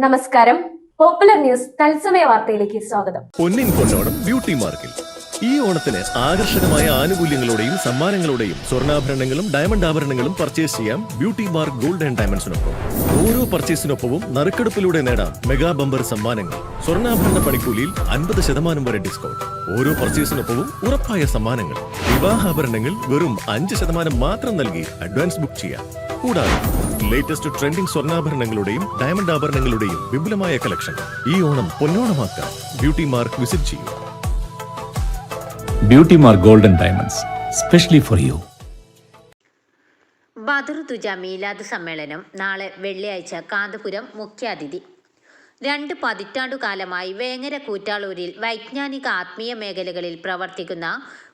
നമസ്കാരം. Popular news തത്സമയ വാർത്തയിലേക്ക് സ്വാഗതം. പൊന്നിൻ പൊന്നോണം ബ്യൂട്ടി മാർക്കിൽ ഈ ഓണത്തിന് ആകർഷകമായ ആനുകൂല്യങ്ങളോടെയും സമ്മാനങ്ങളോടെയും സ്വർണ്ണാഭരണങ്ങളും ഡയമണ്ട് ആഭരണങ്ങളും പർച്ചേസ് ചെയ്യാം ബ്യൂട്ടി മാർക്ക് ഗോൾഡ് ആൻഡ് ഡയമണ്ട്സിനൊപ്പം. ഓരോ പർച്ചേസിനൊപ്പവും നറുക്കെടുപ്പിലൂടെ നേടാം മെഗാ ബമ്പർ സമ്മാനങ്ങൾ. സ്വർണ്ണാഭരണ പണിക്കൂലിയിൽ 50% വരെ ഡിസ്കൗണ്ട്. ഓരോ പർച്ചേസിനൊപ്പവും ഉറപ്പായ സമ്മാനങ്ങൾ. വിവാഹാഭരണങ്ങൾ വെറും 5% മാത്രം നൽകി അഡ്വാൻസ് ബുക്ക് ചെയ്യാം. കൂടാതെ ലേറ്റസ്റ്റ് ട്രെൻഡിംഗ് സ്വർണ്ണാഭരണങ്ങളുടെയും ഡയമണ്ട് ആഭരണങ്ങളുടെയും വിപുലമായ കളക്ഷൻ. ഈ ഓണം പൊന്നോണമാക്കാം. ബ്യൂട്ടി മാർക്ക് വിസിറ്റ് ചെയ്യൂ. Beauty Mark gold and diamonds specially for you. Badrudduja Meelad സമ്മേളനം നാളെ വെള്ളിയാഴ്ച കാന്തപുരം മുഖ്യാതിഥി. 2 പതിറ്റാണ്ടുകാലമായി വേങ്ങര കൂറ്റാളൂരിൽ വൈജ്ഞാനിക ആത്മീയ മേഖലകളിൽ പ്രവർത്തിക്കുന്ന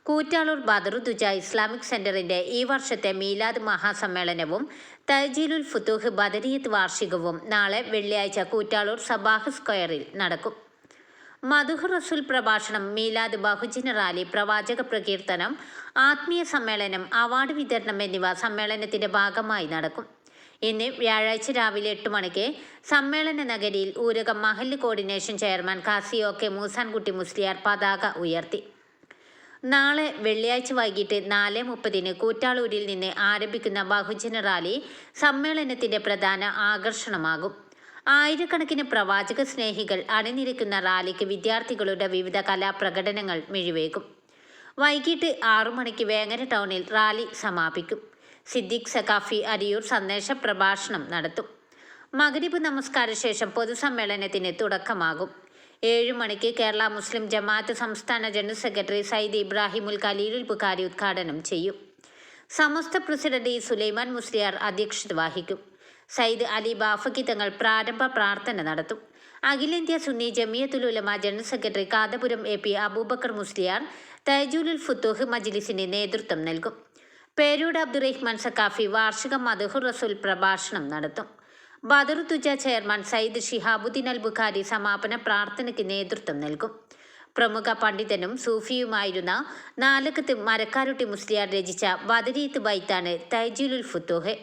കൂറ്റാളൂർ ബദറുദ്ദുജ ഇസ്ലാമിക് സെന്ററിന്റെ ഈ വർഷത്തെ മീലാദ് മഹാസമ്മേളനവും തഹ്ജീലുൽ ഫുതൂഹ് ബദരിയത്ത് വാർഷികവും നാളെ വെള്ളിയാഴ്ച കൂറ്റാളൂർ സബാഹ് സ്ക്വയറിൽ നടക്കും. മധുഹ് റസൂൽ പ്രഭാഷണം, മീലാദ്, ബഹുജന റാലി, പ്രവാചക പ്രകീർത്തനം, ആത്മീയ സമ്മേളനം, അവാർഡ് വിതരണം എന്നിവ സമ്മേളനത്തിന്റെ ഭാഗമായി നടക്കും. ഇന്ന് വ്യാഴാഴ്ച രാവിലെ 8 മണിക്ക് സമ്മേളന നഗരിയിൽ ഊരകം മഹല്ല് കോർഡിനേഷൻ ചെയർമാൻ കാസി കെ മൂസാൻകുട്ടി മുസ്ലിയാർ പതാക ഉയർത്തി. നാളെ വെള്ളിയാഴ്ച വൈകിട്ട് 4:30 കൂറ്റാളൂരിൽ നിന്ന് ആരംഭിക്കുന്ന ബഹുജന റാലി സമ്മേളനത്തിന്റെ പ്രധാന ആകർഷണമാകും. ആയിരക്കണക്കിന് പ്രവാചക സ്നേഹികൾ അണിനിരക്കുന്ന റാലിക്ക് വിദ്യാർത്ഥികളുടെ വിവിധ കലാപ്രകടനങ്ങൾ മിഴിവേകും. വൈകിട്ട് 6 മണിക്ക് വേങ്ങര ടൗണിൽ റാലി സമാപിക്കും. സിദ്ദീഖ് സഖാഫി അരിയൂർ സന്ദേശ പ്രഭാഷണം നടത്തും. മഗ്രിബ് നമസ്കാര ശേഷം പൊതുസമ്മേളനത്തിന് തുടക്കമാകും. 7 മണിക്ക് കേരള മുസ്ലിം ജമാഅത്ത് സംസ്ഥാന ജനറൽ സെക്രട്ടറി സയ്യിദ് ഇബ്രാഹിമുൽ ഖലീലുൽ ബുഖാരി ഉദ്ഘാടനം ചെയ്യും. സമസ്ത പ്രസിഡന്റ് സുലൈമാൻ മുസ്ലിയാർ അധ്യക്ഷത വഹിക്കും. സയ്യിദ് അലി ബാഫക്കി തങ്ങൾ പ്രാരംഭ പ്രാർത്ഥന നടത്തും. അഖിലേന്ത്യാ Sunni Jamiyyathul Ulama general secretary Kanthapuram AP Abubakar Musliyar Tahjeelul Futuh മജ്ലിസിന് നേതൃത്വം നൽകും. പേരൂട് അബ്ദുറഹ്മാൻ സഖാഫി വാർഷിക മധുഹ് റസൂൽ പ്രഭാഷണം നടത്തും. ബദറുദ്ദുജ ചെയർമാൻ സയ്യിദ് ഷിഹാബുദ്ദീൻ അൽ ബുഖാരി സമാപന പ്രാർത്ഥനയ്ക്ക് നേതൃത്വം നൽകും. പ്രമുഖ പണ്ഡിതനും സൂഫിയുമായിരുന്ന നാലകത്ത് മരക്കാരുട്ടി മുസ്ലിയാർ രചിച്ച ബദരിയത്ത് ബൈത്താണ് തഹ്ജീലുൽ ഫുതൂഹ്.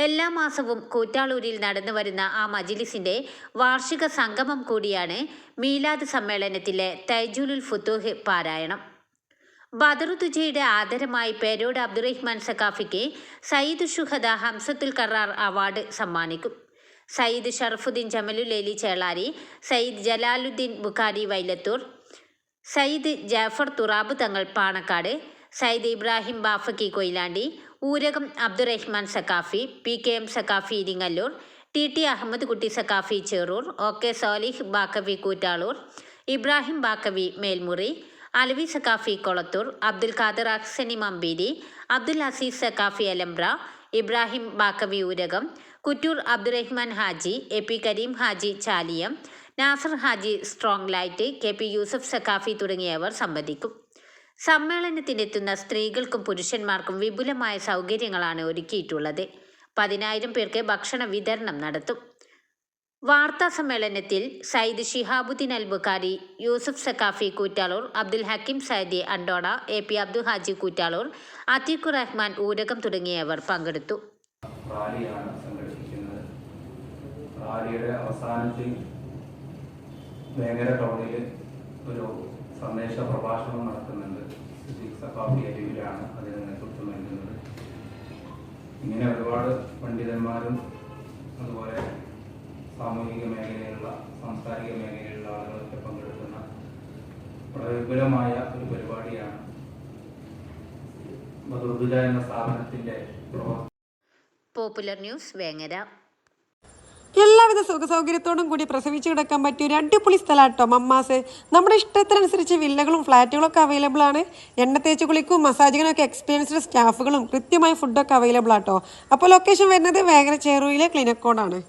എല്ലാ മാസവും കൂറ്റാളൂരിൽ നടന്നു വരുന്ന ആ മജ്ലിസിന്റെ വാർഷിക സംഗമം കൂടിയാണ് മീലാദ് സമ്മേളനത്തിലെ തഹ്ജീലുൽ ഫുതൂഹ് പാരായണം. ബദറുദ്ദുജയുടെ ആദരമായി പേരോട് അബ്ദുറഹ്മാൻ സഖാഫിക്ക് സയ്യിദ് ഷുഹദ ഹംസത്തുൽ കറാർ അവാർഡ് സമ്മാനിക്കും. സയ്യിദ് ഷറഫുദ്ദീൻ ജമലുലേലി ചേളാരി, സയ്യിദ് ജലാലുദ്ദീൻ ബുഖാരി വൈലത്തൂർ, സയ്യിദ് ജാഫർ തുറാബ് തങ്ങൾ Panakkad, Sayyid Ibrahim Bafaqi Koyilandy, Oorakam Abdurahman Saqafi, PKM Saqafi Iringallur, TT Ahammed Kutty Saqafi Cherur, OK Solih Baqavi Koottalur, Ibrahim Baqavi Melmuri, Alavi Saqafi Kolathur, Abdul Khader Ahsani Mambeeri, Abdul Azeez Saqafi Alambra, Ibrahim Baqavi Oorakam, Kuttur Abdurahman Haji, AP Kareem Haji Chaliyam, Nasar Haji Strong Light, KP Yusuf Saqafi തുടങ്ങിയവർ സംബന്ധിക്കും. സമ്മേളനത്തിനെത്തുന്ന സ്ത്രീകൾക്കും പുരുഷന്മാർക്കും വിപുലമായ സൗകര്യങ്ങളാണ് ഒരുക്കിയിട്ടുള്ളത്. 10,000 പേർക്ക് ഭക്ഷണ വിതരണം നടത്തും. വാർത്താ സമ്മേളനത്തിൽ സയ്യിദ് ഷിഹാബുദ്ദീൻ അൽ ബുഖാരി, യൂസഫ് സഖാഫി കൂറ്റാളൂർ, അബ്ദുൽ ഹക്കീം സയ്യിദ് അണ്ടോട, AP അബ്ദുൽ ഹാജി കൂറ്റാളൂർ, അത്തീഖുർ റഹ്മാൻ ഊരകം തുടങ്ങിയവർ പങ്കെടുത്തു. റാലിയാണ് സംഘടിപ്പിക്കുന്നത്. റാലിയുടെ അവസാനത്തിൽ വേങ്ങര ടൗണിൽ ഒരു സന്ദേശ പ്രഭാഷണം നടത്തുന്നുണ്ട്. സിദ്ദീഖ് സഖാഫി അരിവിലാണ് അതിന് നേതൃത്വം നൽകുന്നത്. ഇങ്ങനെ ഒരുപാട് പണ്ഡിതന്മാരും അതുപോലെ സാമൂഹിക മേഖലയിലുള്ള സാംസ്കാരിക മേഖലയിലുള്ള ആളുകളൊക്കെ പങ്കെടുക്കുന്ന വളരെ വിപുലമായ ഒരു പരിപാടിയാണ് ബദറുദ്ദുജ എന്ന സ്ഥാപനത്തിന്റെ പ്രവർത്തനം. Popular news Vengara. എല്ലാവിധ സുഖസൗകര്യത്തോടും കൂടി പ്രസവിച്ചു കിടക്കാൻ പറ്റിയ ഒരു അടിപൊളി സ്ഥലമാട്ടോ മമ്മാസ്. നമ്മുടെ ഇഷ്ടത്തിനനുസരിച്ച് വില്ലകളും ഫ്ലാറ്റുകളും ഒക്കെ അവൈലബിൾ ആണ്. എണ്ണ തേച്ച് കുളിക്കും മസാജിങ്ങിനൊക്കെ എക്സ്പീരിയൻസ്ഡ് സ്റ്റാഫുകളും കൃത്യമായ ഫുഡൊക്കെ അവൈലബിൾ ആട്ടോ. അപ്പോൾ ലൊക്കേഷൻ വരുന്നത് വേങ്ങര ചേറൂരിലെ ക്ലിനിക്കോടാണ്.